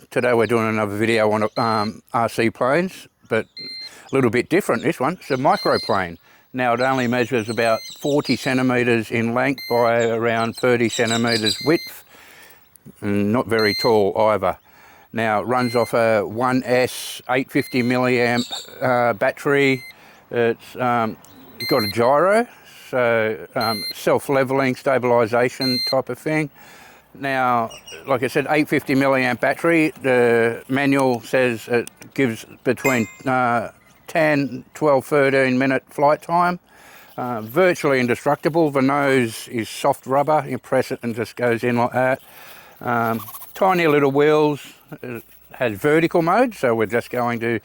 Today we're doing another video on RC planes, but a little bit different this one. It's a microplane. Now it only measures about 40 centimetres in length by around 30 centimetres width, and not very tall either. Now it runs off a 1S 850 milliamp battery. It's got a gyro, so self-leveling stabilisation type of thing. Now, like I said, 850 milliamp battery. The manual says it gives between 10, 12, 13 minute flight time. Virtually indestructible. The nose is soft rubber. You press it and just goes in like that. Tiny little wheels. It has vertical mode, so we're just going to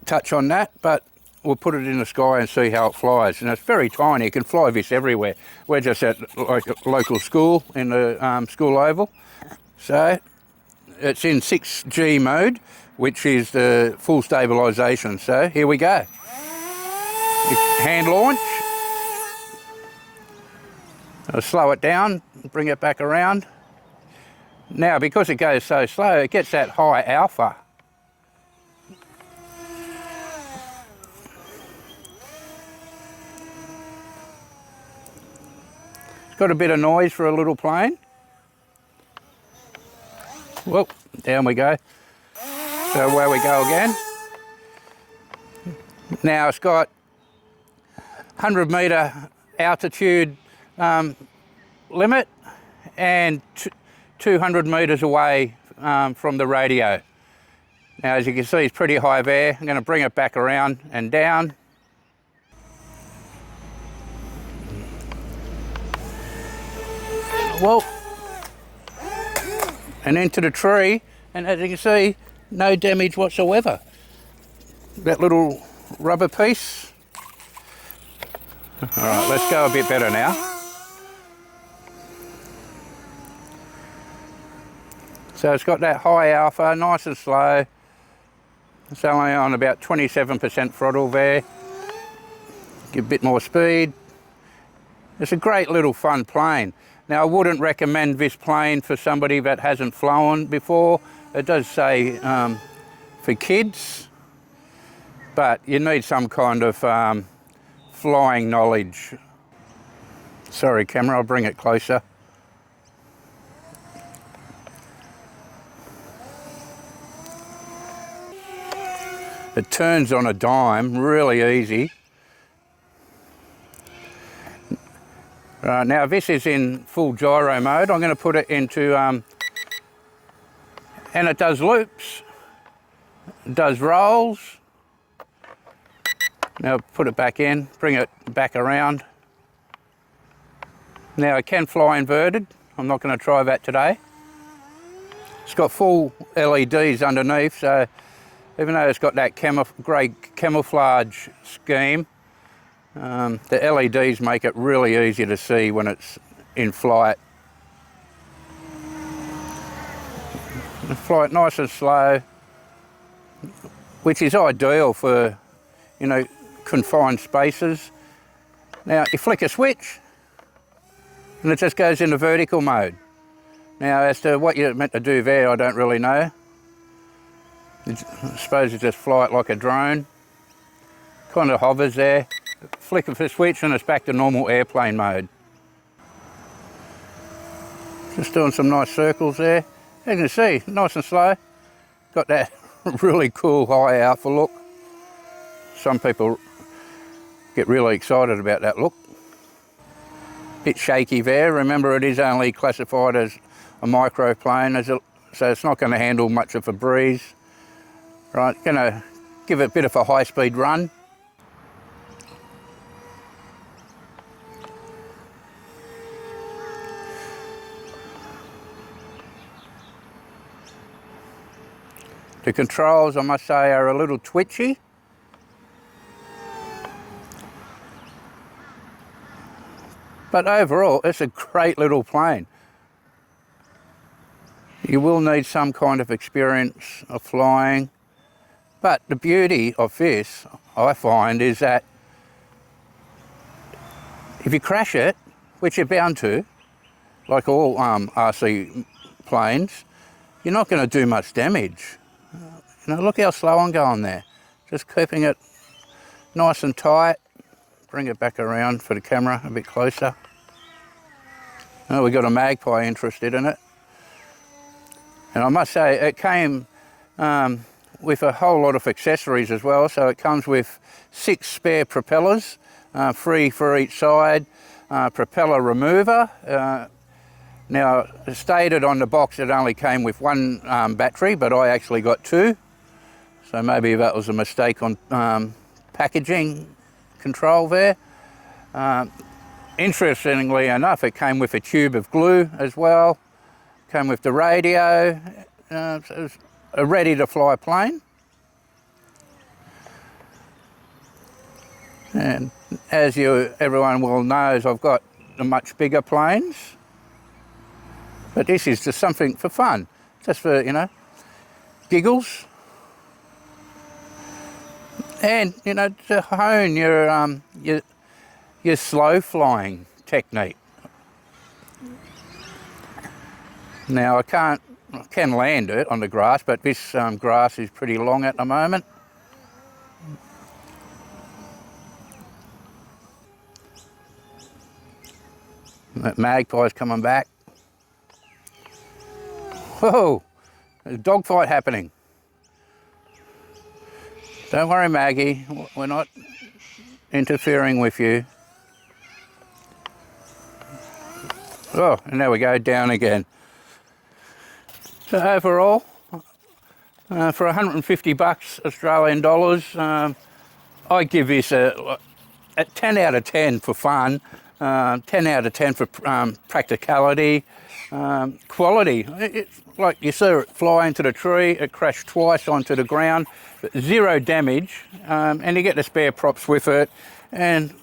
touch on that. But we'll put it in the sky and see how it flies. And it's very tiny. You can fly this everywhere. We're just at like a local school in the school oval. So it's in 6G mode, which is the full stabilisation. So here we go. Hand launch. I'll slow it down, bring it back around. Now, because it goes so slow, it gets that high alpha. It's got a bit of noise for a little plane. Well, down we go. So away we go again. Now it's got 100 metre altitude limit and 200 metres away from the radio. Now, as you can see, it's pretty high there. I'm going to bring it back around and down. Well, and into the tree, and as you can see, no damage whatsoever. That little rubber piece. All right, let's go a bit better now. So it's got that high alpha, nice and slow. It's only on about 27% throttle there. Give a bit more speed. It's a great little fun plane. Now, I wouldn't recommend this plane for somebody that hasn't flown before. It does say for kids, but you need some kind of flying knowledge. Sorry, camera, I'll bring it closer. It turns on a dime, really easy. Right, now this is in full gyro mode. I'm going to put it into, and it does loops, it does rolls. Now put it back in, bring it back around. Now it can fly inverted. I'm not going to try that today. It's got full LEDs underneath, so even though it's got that grey camouflage scheme, the LEDs make it really easy to see when it's in flight. Fly it nice and slow, which is ideal for, you know, confined spaces. Now you flick a switch and it just goes into vertical mode. Now, as to what you're meant to do there, I don't really know. I suppose you just fly it like a drone. Kind of hovers there. Flick of the switch and it's back to normal airplane mode. Just doing some nice circles there. As you can see, nice and slow. Got that really cool high alpha look. Some people get really excited about that look. Bit shaky there. Remember, it is only classified as a microplane, so it's not going to handle much of a breeze. Right, going to give it a bit of a high-speed run. The controls, I must say, are a little twitchy. But overall, it's a great little plane. You will need some kind of experience of flying. But the beauty of this, I find, is that if you crash it, which you're bound to, like all RC planes, you're not going to do much damage. You know, look how slow I'm going there. Just keeping it nice and tight. Bring it back around for the camera a bit closer. Oh, we got a magpie interested in it. And I must say, it came with a whole lot of accessories as well. So it comes with 6 spare propellers, 3 for each side, propeller remover. Now, it's stated on the box it only came with 1 battery, but I actually got 2. So maybe that was a mistake on packaging control there. Interestingly enough, it came with a tube of glue as well. Came with the radio. So it was a ready to fly plane. And as everyone will knows, I've got the much bigger planes. But this is just something for fun, just for, you know, giggles. And, you know, to hone your slow flying technique. Now, I can land it on the grass, but this grass is pretty long at the moment. That magpie's coming back. Whoa, there's a dogfight happening. Don't worry, Maggie, we're not interfering with you. Oh, and there we go, down again. So overall, for 150 bucks Australian dollars, I give this a 10 out of 10 for fun, 10 out of 10 for practicality, quality. It's like you saw it fly into the tree, it crashed twice onto the ground, but 0 damage, and you get the spare props with it, and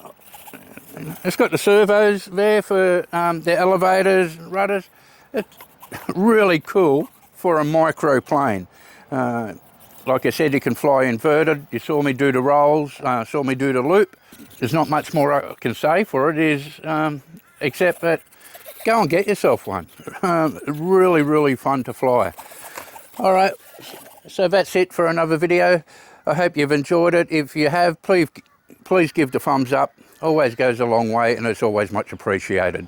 it's got the servos there for the elevators, rudders. It's really cool for a micro plane. Like I said, you can fly inverted. You saw me do the rolls, saw me do the loop. There's not much more I can say for it, except that go and get yourself one. Really, really fun to fly. All right, so that's it for another video. I hope you've enjoyed it. If you have, please give the thumbs up. Always goes a long way, and it's always much appreciated.